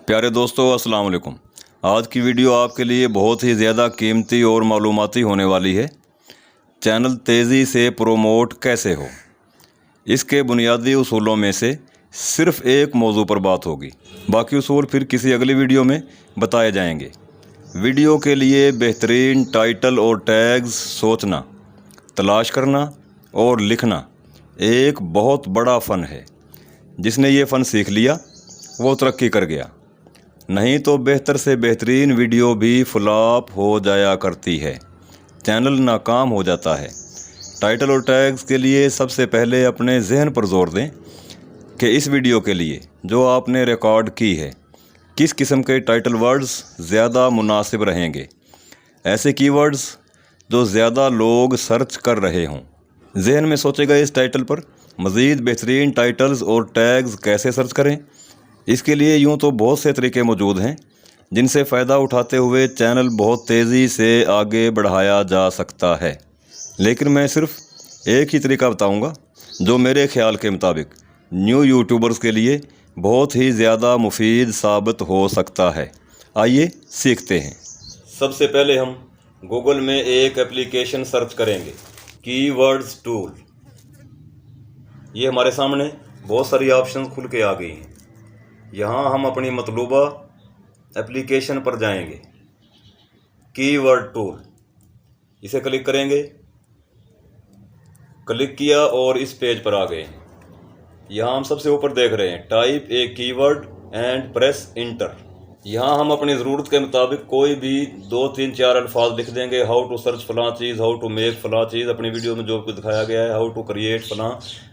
प्यारे दोस्तों, अस्सलाम वालेकुम। आज की वीडियो आपके लिए बहुत ही ज़्यादा कीमती और मालूमाती होने वाली है। चैनल तेज़ी से प्रोमोट कैसे हो, इसके बुनियादी उसूलों में से सिर्फ़ एक मौजू पर बात होगी, बाकी उसूल फिर किसी अगली वीडियो में बताए जाएंगे। वीडियो के लिए बेहतरीन टाइटल और टैग्स सोचना, तलाश करना और लिखना एक बहुत बड़ा फ़न है। जिसने ये फ़न सीख लिया वो तरक्की कर गया, नहीं तो बेहतर से बेहतरीन वीडियो भी फ्लॉप हो जाया करती है, चैनल नाकाम हो जाता है। टाइटल और टैग्स के लिए सबसे पहले अपने जहन पर जोर दें कि इस वीडियो के लिए जो आपने रिकॉर्ड की है, किस किस्म के टाइटल वर्ड्स ज़्यादा मुनासिब रहेंगे। ऐसे कीवर्ड्स जो ज़्यादा लोग सर्च कर रहे हों। जहन में सोचेगा इस टाइटल पर मज़ीद बेहतरीन टाइटल्स और टैग्स कैसे सर्च करें। इसके लिए यूँ तो बहुत से तरीके मौजूद हैं जिनसे फ़ायदा उठाते हुए चैनल बहुत तेज़ी से आगे बढ़ाया जा सकता है, लेकिन मैं सिर्फ़ एक ही तरीका बताऊंगा जो मेरे ख्याल के मुताबिक न्यू यूट्यूबर्स के लिए बहुत ही ज़्यादा मुफीद साबित हो सकता है। आइए सीखते हैं। सबसे पहले हम गूगल में एक एप्लीकेशन सर्च करेंगे, कीवर्ड्स टूल। ये हमारे सामने बहुत सारी ऑप्शंस खुल के आ गई हैं। यहाँ हम अपनी मतलूबा एप्लीकेशन पर जाएंगे, कीवर्ड टूल, इसे क्लिक करेंगे। क्लिक किया और इस पेज पर आ गए। यहाँ हम सबसे ऊपर देख रहे हैं type A keyword and press inter. यहाँ हम अपनी ज़रूरत के मुताबिक कोई भी 2, 3, 4 अल्फाज लिख देंगे। हाउ टू सर्च फलां चीज़, हाउ टू मेक फलां चीज़, अपनी वीडियो में जो कुछ दिखाया गया है, हाउ टू क्रिएट फलां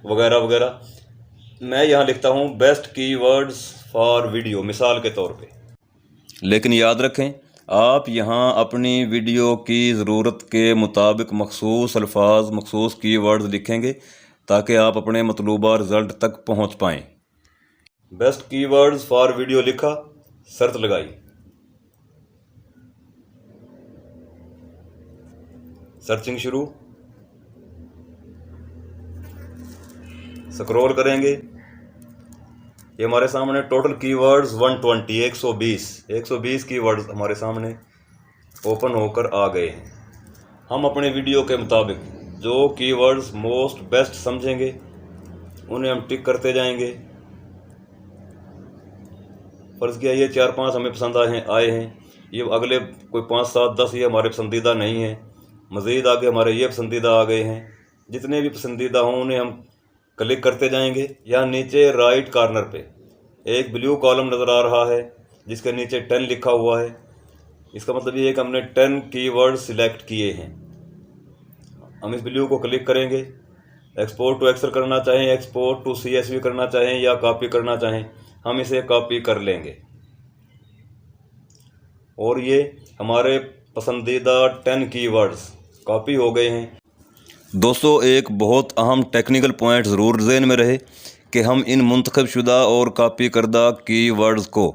वगैरह वगैरह। मैं यहाँ लिखता हूँ बेस्ट कीवर्ड्स फॉर वीडियो, मिसाल के तौर पे। लेकिन याद रखें, आप यहाँ अपनी वीडियो की ज़रूरत के मुताबिक मखसूस अल्फाज, मखसूस कीवर्ड्स लिखेंगे ताकि आप अपने मतलूबा रिज़ल्ट तक पहुँच पाएँ। बेस्ट कीवर्ड्स फॉर वीडियो लिखा, शर्त लगाई, सर्चिंग शुरू। स्क्रॉल करेंगे, ये हमारे सामने टोटल कीवर्ड्स 120 120 कीवर्ड्स हमारे सामने ओपन होकर आ गए हैं। हम अपने वीडियो के मुताबिक जो कीवर्ड्स मोस्ट बेस्ट समझेंगे उन्हें हम टिक करते जाएंगे। फर्ज किया ये 4-5 हमें पसंद आए हैं, ये अगले कोई 5, 7, 10 ये हमारे पसंदीदा नहीं हैं। मज़ीद आगे हमारे ये पसंदीदा आ गए हैं। जितने भी पसंदीदा हों उन्हें हम क्लिक करते जाएंगे। यहाँ नीचे राइट कॉर्नर पे एक ब्लू कॉलम नज़र आ रहा है जिसके नीचे 10 लिखा हुआ है। इसका मतलब ये है कि हमने 10 कीवर्ड सिलेक्ट किए हैं। हम इस ब्लू को क्लिक करेंगे। एक्सपोर्ट टू एक्सेल करना चाहें, एक्सपोर्ट टू CSV करना चाहें या कॉपी करना चाहें, हम इसे कॉपी कर लेंगे और ये हमारे पसंदीदा 10 कीवर्ड्स कॉपी हो गए हैं। दोस्तों, एक बहुत अहम टेक्निकल पॉइंट ज़रूर ज़हन में रहे कि हम इन मुंतखब शुदा और कॉपी करदा कीवर्ड्स को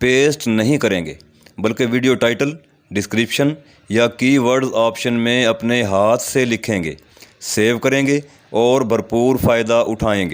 पेस्ट नहीं करेंगे, बल्कि वीडियो टाइटल, डिस्क्रिप्शन या कीवर्ड्स ऑप्शन में अपने हाथ से लिखेंगे, सेव करेंगे और भरपूर फ़ायदा उठाएंगे।